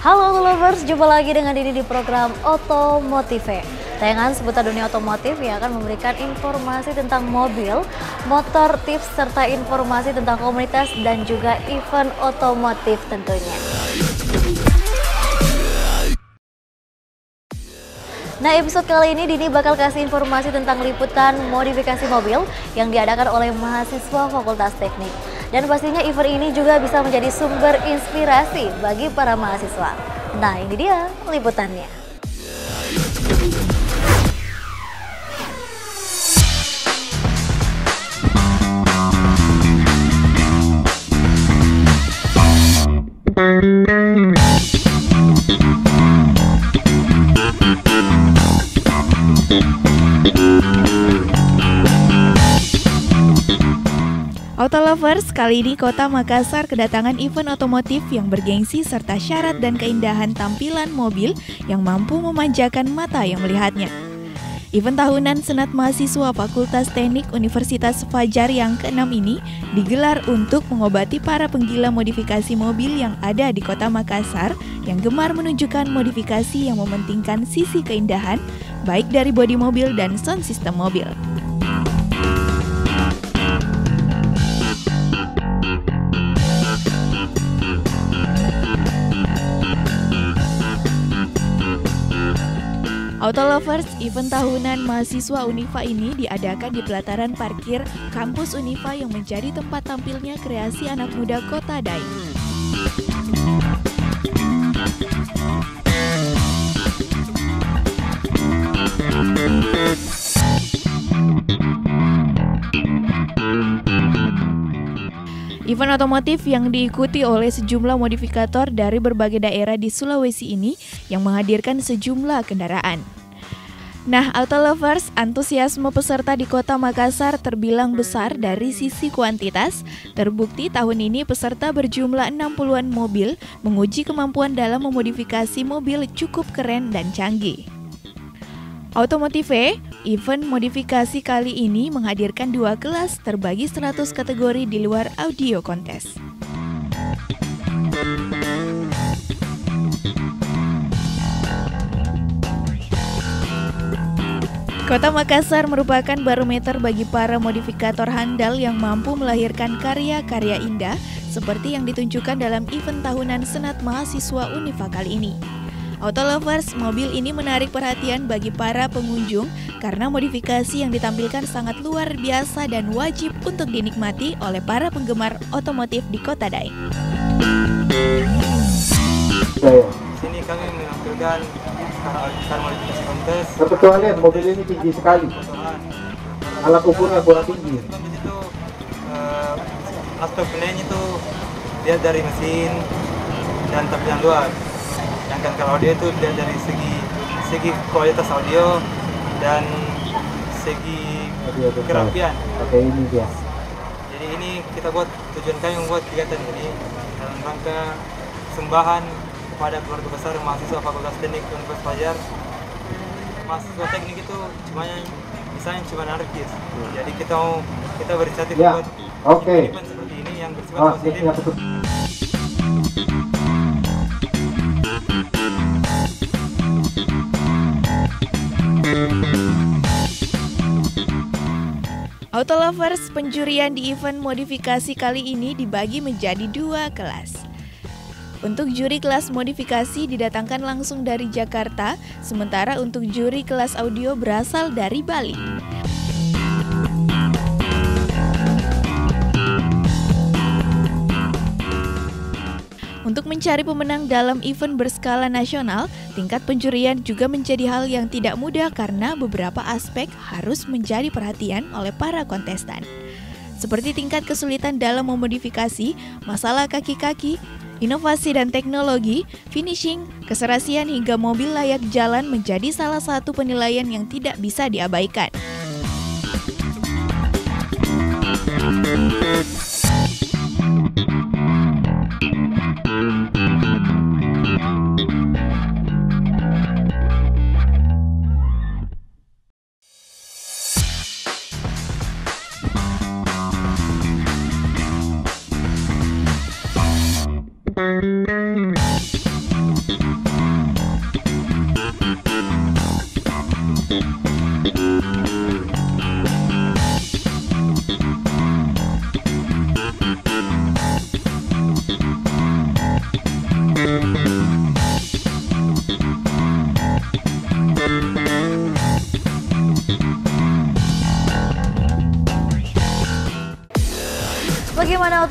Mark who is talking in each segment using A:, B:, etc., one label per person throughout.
A: Halo lovers, jumpa lagi dengan Dini di program Otomotive. Tayangan seputar dunia otomotif yang akan memberikan informasi tentang mobil, motor, tips, serta informasi tentang komunitas dan juga event otomotif tentunya. Nah, episode kali ini Dini bakal kasih informasi tentang liputan modifikasi mobil yang diadakan oleh mahasiswa Fakultas Teknik. Dan pastinya event ini juga bisa menjadi sumber inspirasi bagi para mahasiswa. Nah, ini dia liputannya.
B: Auto Lovers, kali ini Kota Makassar kedatangan event otomotif yang bergengsi serta syarat dan keindahan tampilan mobil yang mampu memanjakan mata yang melihatnya. Event tahunan Senat Mahasiswa Fakultas Teknik Universitas Fajar yang ke-6 ini digelar untuk mengobati para penggila modifikasi mobil yang ada di Kota Makassar yang gemar menunjukkan modifikasi yang mementingkan sisi keindahan baik dari bodi mobil dan sound system mobil. Auto Lovers, event tahunan mahasiswa Unifa ini diadakan di pelataran parkir kampus Unifa yang menjadi tempat tampilnya kreasi anak muda Kota Daeng. Event otomotif yang diikuti oleh sejumlah modifikator dari berbagai daerah di Sulawesi ini yang menghadirkan sejumlah kendaraan. Nah, Auto Lovers, antusiasme peserta di Kota Makassar terbilang besar dari sisi kuantitas. Terbukti tahun ini peserta berjumlah 60-an mobil menguji kemampuan dalam memodifikasi mobil cukup keren dan canggih. Otomotive, event modifikasi kali ini menghadirkan 2 kelas terbagi 100 kategori di luar audio kontes. Kota Makassar merupakan barometer bagi para modifikator handal yang mampu melahirkan karya-karya indah seperti yang ditunjukkan dalam event tahunan Senat Mahasiswa Unifa kali ini. Auto Lovers, mobil ini menarik perhatian bagi para pengunjung karena modifikasi yang ditampilkan sangat luar biasa dan wajib untuk dinikmati oleh para penggemar otomotif di Kota Daeng.
C: Sini kami menampilkan cara modifikasi kontes.
D: Kebetulan mobil ini tinggi sekali. Alat ukurnya kurang tinggi.
C: Di situ aspek penilaian itu lihat dari mesin dan tampilan luar. Sedangkan kalau audio itu lihat dari segi kualitas audio dan segi kerapian.
D: Oke, ini dia.
C: Jadi ini kita buat, tujuan kami membuat kegiatan ini dalam rangka sembahan kepada keluarga besar mahasiswa Fakultas Teknik Universitas Fajar. Mahasiswa teknik itu cuma anarkis. Jadi kita berinisiatif buat event seperti ini yang bersifat positif.
B: Auto Lovers, penjurian di event modifikasi kali ini dibagi menjadi 2 kelas. Untuk juri kelas modifikasi didatangkan langsung dari Jakarta, sementara untuk juri kelas audio berasal dari Bali. Untuk mencari pemenang dalam event berskala nasional, tingkat penjurian juga menjadi hal yang tidak mudah karena beberapa aspek harus menjadi perhatian oleh para kontestan. Seperti tingkat kesulitan dalam memodifikasi, masalah kaki-kaki, inovasi dan teknologi, finishing, keserasian hingga mobil layak jalan menjadi salah satu penilaian yang tidak bisa diabaikan.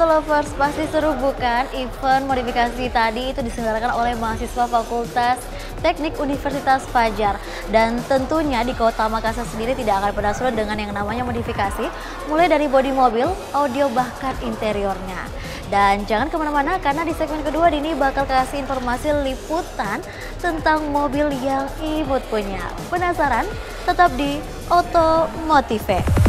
A: Lovers, pasti seru bukan? Event modifikasi tadi itu diselenggarakan oleh mahasiswa Fakultas Teknik Universitas Fajar. Dan tentunya di Kota Makassar sendiri tidak akan pernah surut dengan yang namanya modifikasi, mulai dari bodi mobil, audio, bahkan interiornya. Dan jangan kemana-mana karena di segmen kedua Dini bakal kasih informasi liputan tentang mobil yang imut punya. Penasaran? Tetap di Otomotive.